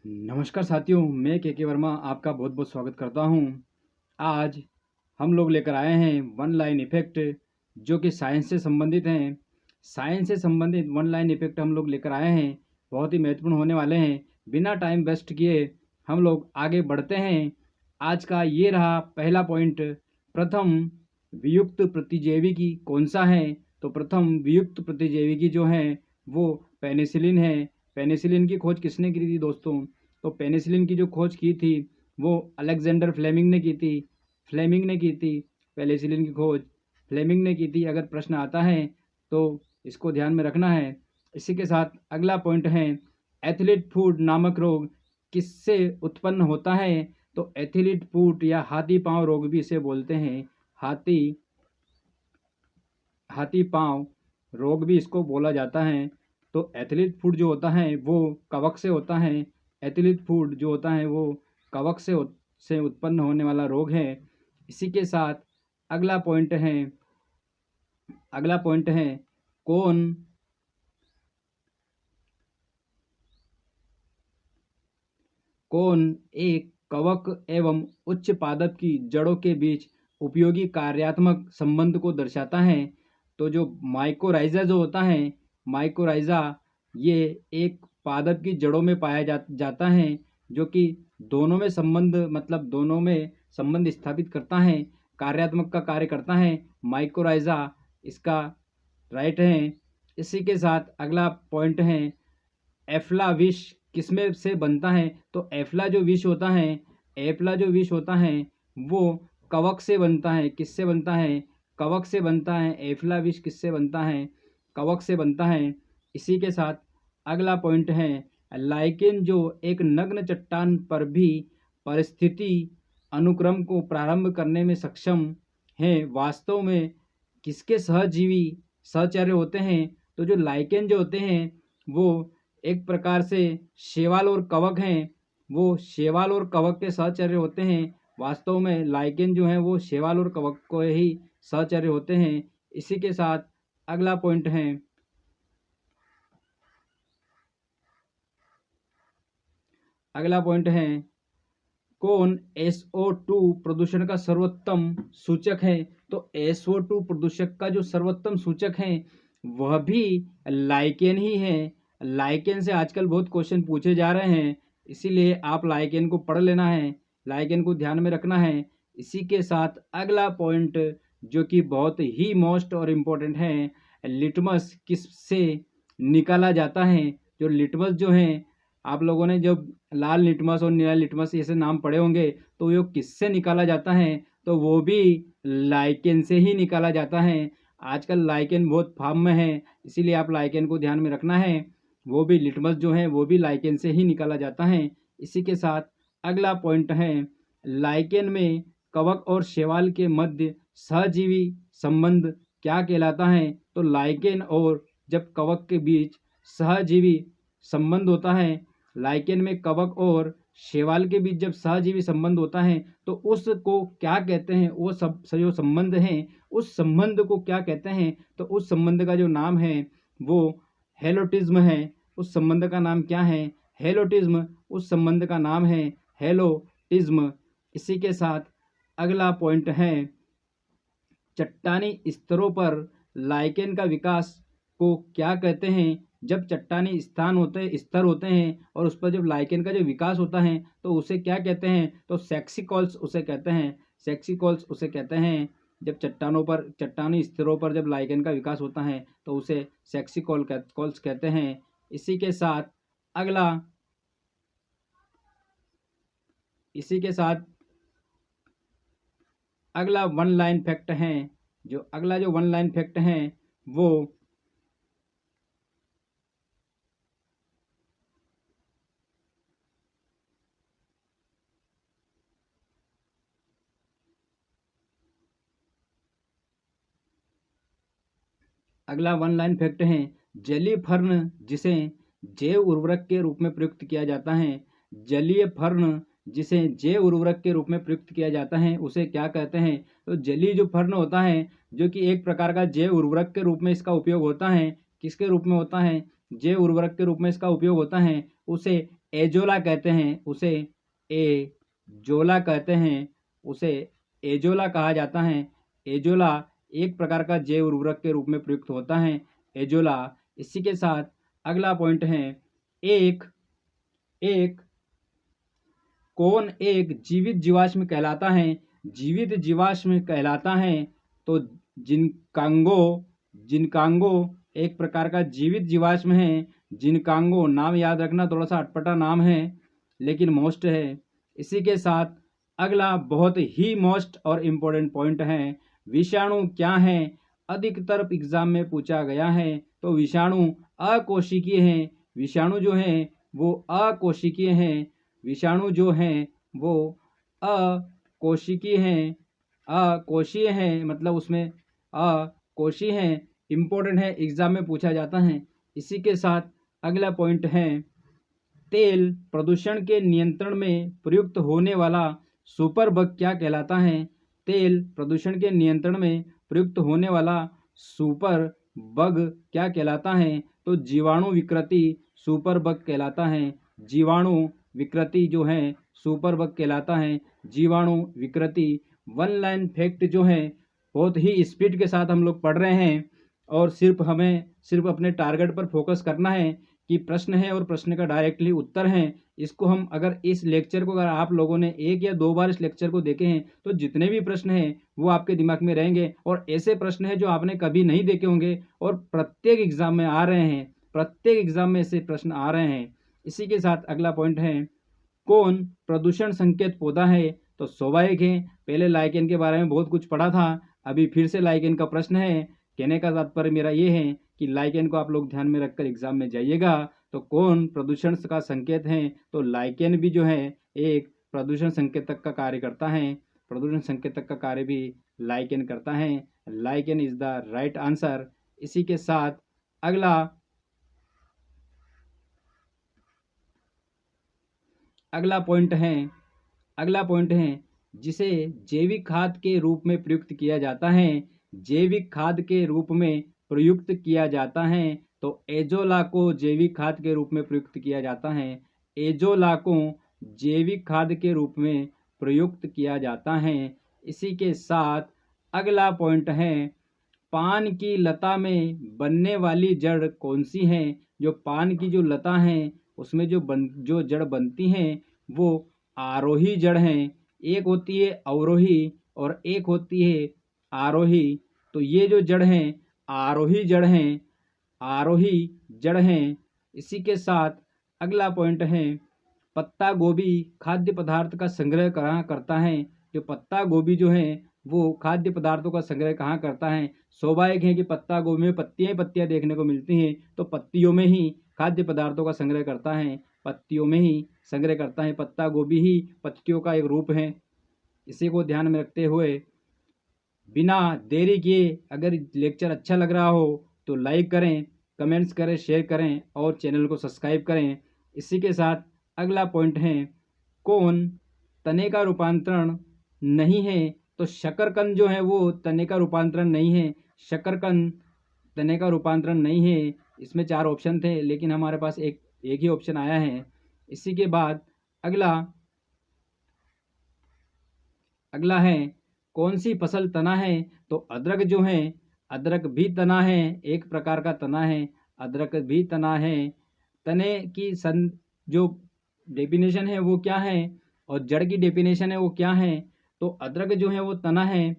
नमस्कार साथियों, मैं के वर्मा आपका बहुत बहुत स्वागत करता हूं। आज हम लोग लेकर आए हैं वन लाइन इफ़ेक्ट जो कि साइंस से संबंधित हैं। साइंस से संबंधित वन लाइन इफ़ेक्ट हम लोग लेकर आए हैं, बहुत ही महत्वपूर्ण होने वाले हैं। बिना टाइम वेस्ट किए हम लोग आगे बढ़ते हैं। आज का ये रहा पहला पॉइंट। प्रथम वियुक्त प्रतिजैविकी कौन सा है? तो प्रथम वियुक्त प्रतिजैविकी जो है वो पेनिसिलिन है। पेनिसिलिन की खोज किसने की थी दोस्तों? तो पेनिसिलिन की जो खोज की थी वो अलेक्जेंडर फ्लेमिंग ने की थी। पेनिसिलिन की खोज फ्लेमिंग ने की थी। अगर प्रश्न आता है तो इसको ध्यान में रखना है। इसी के साथ अगला पॉइंट है, एथलीट फूट नामक रोग किससे उत्पन्न होता है? तो एथलीट फूट या हाथी पांव रोग भी इसे बोलते हैं। हाथी पांव रोग भी इसको बोला जाता है। तो एथलीट फूट जो होता है वो कवक से होता है। एथलीट फूट जो होता है वो कवक से उत्पन्न होने वाला रोग है। इसी के साथ अगला पॉइंट है कौन एक कवक एवं उच्च पादप की जड़ों के बीच उपयोगी कार्यात्मक संबंध को दर्शाता है? तो जो माइकोराइजा जो होता है, माइकोराइजा ये एक पादप की जड़ों में पाया जाता है जो कि दोनों में संबंध स्थापित करता है, कार्यात्मक का कार्य करता है। माइकोराइजा इसका राइट है। इसी के साथ अगला पॉइंट है, एफ्ला विष किसमें से बनता है? तो एफ्ला जो विष होता है वो कवक से बनता है। किससे बनता है? कवक से बनता है। एफ्ला विष किससे बनता है? कवक से बनता है। इसी के साथ अगला पॉइंट है, लाइकेन जो एक नग्न चट्टान पर भी परिस्थिति अनुक्रम को प्रारंभ करने में सक्षम है, वास्तव में किसके सहजीवी सहचर्य होते हैं? तो जो लाइकेन जो होते हैं वो एक प्रकार से शैवाल और कवक हैं। वो शैवाल और कवक के सहचर्य होते हैं। वास्तव में लाइकेन जो है वो शैवाल और कवक को ही सहचर्य होते हैं। इसी के साथ अगला पॉइंट है, कौन SO2 प्रदूषण का सर्वोत्तम सूचक है? तो SO2 प्रदूषक का जो सर्वोत्तम सूचक है वह भी लाइकेन ही है। लाइकेन से आजकल बहुत क्वेश्चन पूछे जा रहे हैं, इसीलिए आप लाइकेन को पढ़ लेना है, लाइकेन को ध्यान में रखना है। इसी के साथ अगला पॉइंट जो कि बहुत ही मोस्ट और इम्पोर्टेंट है, लिटमस किससे निकाला जाता है? जो लिटमस जो है, आप लोगों ने जब लाल लिटमस और नीला लिटमस ऐसे नाम पढ़े होंगे, तो वो किससे निकाला जाता है? तो वो भी लाइकेन से ही निकाला जाता है। आजकल लाइकेन बहुत फार्म में है, इसीलिए आप लाइकेन को ध्यान में रखना है। वो भी लिटमस जो है वो भी लाइकेन से ही निकाला जाता है। इसी के साथ अगला पॉइंट है, लाइकेन में कवक और शैवाल के मध्य सहजीवी संबंध क्या कहलाता है? तो लाइकेन और जब कवक के बीच सहजीवी संबंध होता है, लाइकेन में कवक और शैवाल के बीच जब सहजीवी संबंध होता है तो उसको क्या कहते हैं? वो सब जो संबंध हैं उस संबंध को क्या कहते हैं? तो उस संबंध का जो नाम है वो हेलोटिज्म है। उस संबंध का नाम क्या है? हेलोटिज्म। उस संबंध का नाम है हेलोटिज्म। इसी के साथ अगला पॉइंट है, चट्टानी स्तरों पर लाइकेन का विकास को क्या कहते हैं? जब चट्टानी स्तर होते हैं और उस पर जब लाइकेन का जो विकास होता है तो उसे क्या कहते हैं? तो सेक्सिकॉल्स उसे कहते हैं। जब चट्टानी स्तरों पर जब लाइकेन का विकास होता है तो उसे सेक्सिकॉल्स कहते हैं। इसी के साथ अगला वन लाइन फैक्ट है, अगला जो वन लाइन फैक्ट है वो अगला वन लाइन फैक्ट है, जलीय फर्न जिसे जैव उर्वरक के रूप में प्रयुक्त किया जाता है, जलीय फर्न जिसे जैव उर्वरक के रूप में प्रयुक्त किया जाता है उसे क्या कहते हैं? तो जलीय जो फर्न होता है जो कि एक प्रकार का जैव उर्वरक के रूप में इसका उपयोग होता है। किसके रूप में होता है? जैव उर्वरक के रूप में इसका उपयोग होता है। उसे एजोला कहते हैं उसे एजोला कहते हैं, उसे एजोला कहा जाता है। एजोला एक प्रकार का जैव उर्वरक के रूप में प्रयुक्त होता है एजोला। इसी के साथ अगला पॉइंट है, एक एक कौन एक जीवित जीवाश्म कहलाता है? जीवित जीवाश्म कहलाता है तो जिनकांगो, जिनकांगो एक प्रकार का जीवित जीवाश्म है। जिनकांगो नाम याद रखना, थोड़ा सा अटपटा नाम है लेकिन मोस्ट है। इसी के साथ अगला बहुत ही मोस्ट और इम्पोर्टेंट पॉइंट है, विषाणु क्या है? अधिकतर एग्जाम में पूछा गया है। तो विषाणु अकोशिकीय हैं। विषाणु जो हैं वो अकोशिकीय हैं। विषाणु जो हैं वो अकोशिकीय हैं, अकोशीय हैं, मतलब उसमें अकोशीय हैं। इम्पोर्टेंट है, एग्जाम में पूछा जाता है। इसी के साथ अगला पॉइंट है, तेल प्रदूषण के नियंत्रण में प्रयुक्त होने वाला सुपर बग क्या कहलाता है? तेल प्रदूषण के नियंत्रण में प्रयुक्त होने वाला सुपर बग क्या कहलाता है? तो जीवाणु विकृति सुपर बग कहलाता है। जीवाणु विकृति जो है सुपर बग कहलाता है। जीवाणु विकृति। वन लाइन फैक्ट जो है बहुत ही स्पीड के साथ हम लोग पढ़ रहे हैं और हमें सिर्फ अपने टारगेट पर फोकस करना है कि प्रश्न है और प्रश्न का डायरेक्टली उत्तर है। इसको हम अगर इस लेक्चर को अगर आप लोगों ने 1 या 2 बार इस लेक्चर को देखे हैं तो जितने भी प्रश्न हैं वो आपके दिमाग में रहेंगे और ऐसे प्रश्न हैं जो आपने कभी नहीं देखे होंगे और प्रत्येक एग्जाम में आ रहे हैं, प्रत्येक एग्जाम में ऐसे प्रश्न आ रहे हैं। इसी के साथ अगला पॉइंट है, कौन प्रदूषण संकेत पौधा है? तो स्वाभाविक है, पहले लाइकेन के बारे में बहुत कुछ पढ़ा था, अभी फिर से लाइकेन का प्रश्न है। कहने का तात्पर्य मेरा ये है कि लाइकेन को आप लोग ध्यान में रखकर एग्जाम में जाइएगा। तो कौन प्रदूषण का संकेत है? तो लाइकेन भी जो है एक प्रदूषण संकेतक का कार्य करता है। प्रदूषण संकेतक का कार्य भी लाइकेन करता है। Lichen is the right answer. इसी के साथ अगला पॉइंट है, अगला पॉइंट है जिसे जैविक खाद के रूप में प्रयुक्त किया जाता है। जैविक खाद के रूप में प्रयुक्त किया जाता है तो एजोला को जैविक खाद के रूप में प्रयुक्त किया जाता है। एजोला को जैविक खाद के रूप में प्रयुक्त किया जाता है। इसी के साथ अगला पॉइंट है, पान की लता में बनने वाली जड़ कौन सी है? जो पान की जो लता है उसमें जो जड़ बनती हैं वो आरोही जड़ हैं। एक होती है अवरोही और एक होती है आरोही। तो ये जो जड़ हैं आरोही जड़ हैं, आरोही जड़ हैं। इसी के साथ अगला पॉइंट है, पत्ता गोभी खाद्य पदार्थ का संग्रह कहाँ करता है? जो पत्ता गोभी जो है वो खाद्य पदार्थों का संग्रह कहाँ करता है? स्वाभाविक है कि पत्ता गोभी में पत्तियां ही पत्तियां देखने को मिलती हैं तो पत्तियों में ही खाद्य पदार्थों का संग्रह करता है, पत्तियों में ही संग्रह करता है। पत्ता गोभी ही पत्तियों का एक रूप है। इसी को ध्यान में रखते हुए बिना देरी किए अगर लेक्चर अच्छा लग रहा हो तो लाइक करें, कमेंट्स करें, शेयर करें और चैनल को सब्सक्राइब करें। इसी के साथ अगला पॉइंट है, कौन तने का रूपांतरण नहीं है? तो शकरकंद जो है वो तने का रूपांतरण नहीं है। शकरकंद तने का रूपांतरण नहीं है। इसमें 4 ऑप्शन थे लेकिन हमारे पास एक ही ऑप्शन आया है। इसी के बाद अगला है, कौन सी फसल तना है? तो अदरक जो है, अदरक भी तना है, एक प्रकार का तना है, अदरक भी तना है। तने की जो डेफिनेशन है वो क्या है और जड़ की डेफिनेशन है वो क्या है? तो अदरक जो है वो तना है।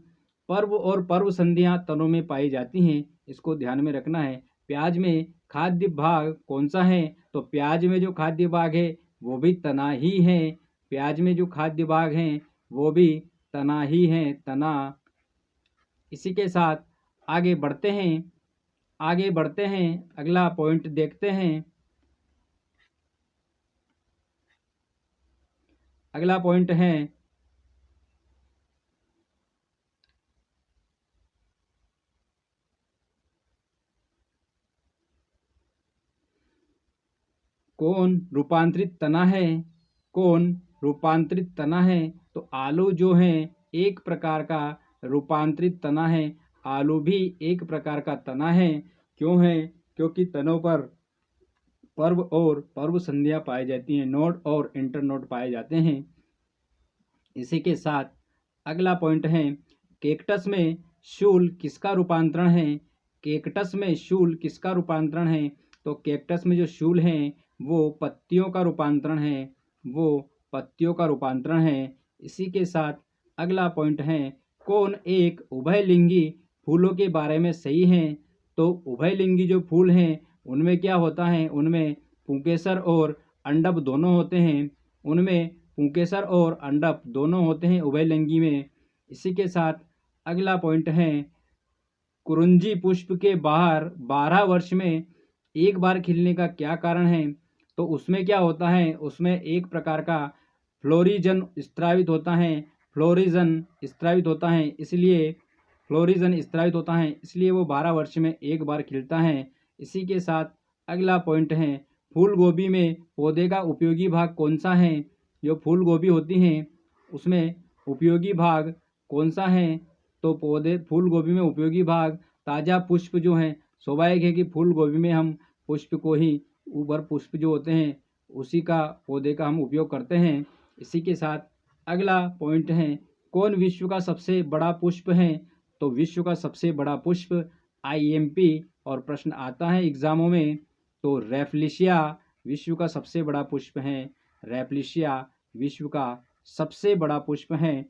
पर्व और पर्व संधियां तनों में पाई जाती हैं, इसको ध्यान में रखना है। प्याज में खाद्य भाग कौन सा है? तो प्याज में जो खाद्य भाग है वो भी तना ही है। प्याज में जो खाद्य भाग हैं वो भी तना ही है, तना। इसी के साथ आगे बढ़ते हैं, अगला पॉइंट देखते हैं। अगला पॉइंट है, कौन रूपांतरित तना है? कौन रूपांतरित तना है? तो आलू जो है एक प्रकार का रूपांतरित तना है। आलू भी एक प्रकार का तना है। क्यों है? क्योंकि तनों पर पर्व और पर्व संध्या पाई जाती हैं, नोड और इंटरनोड पाए जाते हैं। इसी के साथ अगला पॉइंट है, कैक्टस में शूल किसका रूपांतरण है? कैक्टस में शूल किसका रूपांतरण है? तो कैक्टस में जो शूल हैं वो पत्तियों का रूपांतरण है, वो पत्तियों का रूपांतरण है। इसी के साथ अगला पॉइंट है, कौन एक उभयलिंगी फूलों के बारे में सही है? तो उभयलिंगी जो फूल हैं उनमें क्या होता है, उनमें पुंकेसर और अंडप दोनों होते हैं, उनमें पुंकेसर और अंडप दोनों होते हैं उभयलिंगी में। इसी के साथ अगला पॉइंट है, कुरुंजी पुष्प के बाहर 12 वर्ष में एक बार खिलने का क्या कारण है? तो उसमें क्या होता है, उसमें एक प्रकार का फ्लोरिजन स्त्रावित होता है, फ्लोरिजन स्त्रावित होता है, इसलिए फ्लोरिजन स्त्रावित होता है, इसलिए वो 12 वर्ष में एक बार खिलता है। इसी के साथ अगला पॉइंट है, फूल गोभी में पौधे का उपयोगी भाग कौन सा है? जो फूल गोभी होती हैं उसमें उपयोगी भाग कौन सा है? तो पौधे फूल गोभी में उपयोगी भाग ताज़ा पुष्प जो हैं, स्वाभाविक है कि फूल गोभी में हम पुष्प को ही, ऊपर पुष्प जो होते हैं उसी का पौधे का हम उपयोग करते हैं। इसी के साथ अगला पॉइंट है, कौन विश्व का सबसे बड़ा पुष्प है? तो विश्व का सबसे बड़ा पुष्प IMP और प्रश्न आता है एग्जामों में, तो रैफ्लिशिया विश्व का सबसे बड़ा पुष्प है, रैफ्लिशिया विश्व का सबसे बड़ा पुष्प है।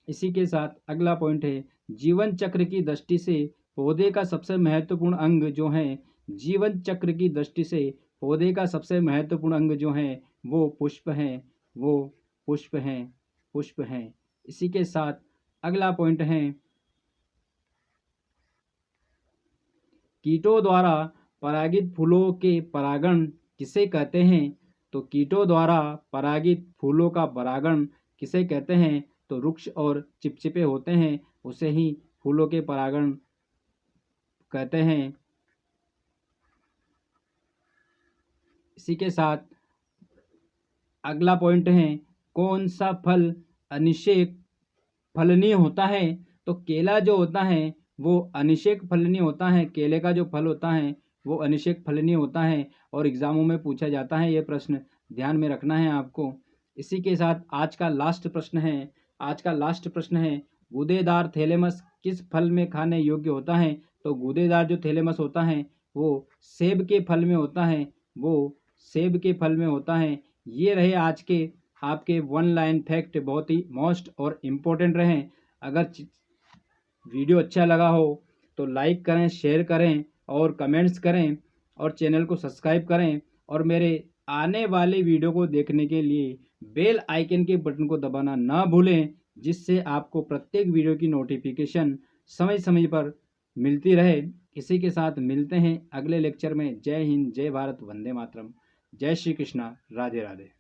इसी के साथ अगला पॉइंट है, जीवन चक्र की दृष्टि से पौधे का सबसे महत्वपूर्ण अंग जो है, जीवन चक्र की दृष्टि से पौधे का सबसे महत्वपूर्ण अंग जो है वो पुष्प है, वो पुष्प है, पुष्प है। इसी के साथ अगला पॉइंट है, कीटों द्वारा परागित फूलों के परागण किसे कहते हैं? तो कीटों द्वारा परागित फूलों का परागण किसे कहते हैं? तो रुक्ष और चिपचिपे होते हैं उसे ही फूलों के परागण कहते हैं। इसी के साथ अगला पॉइंट है, कौन सा फल अनिषेक फलनीय होता है? तो केला जो होता है वो अनिषेक फलनीय होता है, केले का जो फल होता है वो अनिषेक फलनीय होता है और एग्जामों में पूछा जाता है, ये प्रश्न ध्यान में रखना है आपको। इसी के साथ आज का लास्ट प्रश्न है, आज का लास्ट प्रश्न है, गूदेदार थैलेमस किस फल में खाने योग्य होता है? तो गूदेदार जो थैलेमस होता है वो सेब के फल में होता है, वो सेब के फल में होता है। ये रहे आज के आपके 1 लाइन फैक्ट, बहुत ही मोस्ट और इम्पोर्टेंट रहे। अगर वीडियो अच्छा लगा हो तो लाइक करें, शेयर करें और कमेंट्स करें और चैनल को सब्सक्राइब करें और मेरे आने वाले वीडियो को देखने के लिए बेल आइकन के बटन को दबाना ना भूलें, जिससे आपको प्रत्येक वीडियो की नोटिफिकेशन समय समय पर मिलती रहे। इसी के साथ मिलते हैं अगले लेक्चर में। जय हिंद, जय भारत, वंदे मातरम, जय श्री कृष्णा, राधे राधे।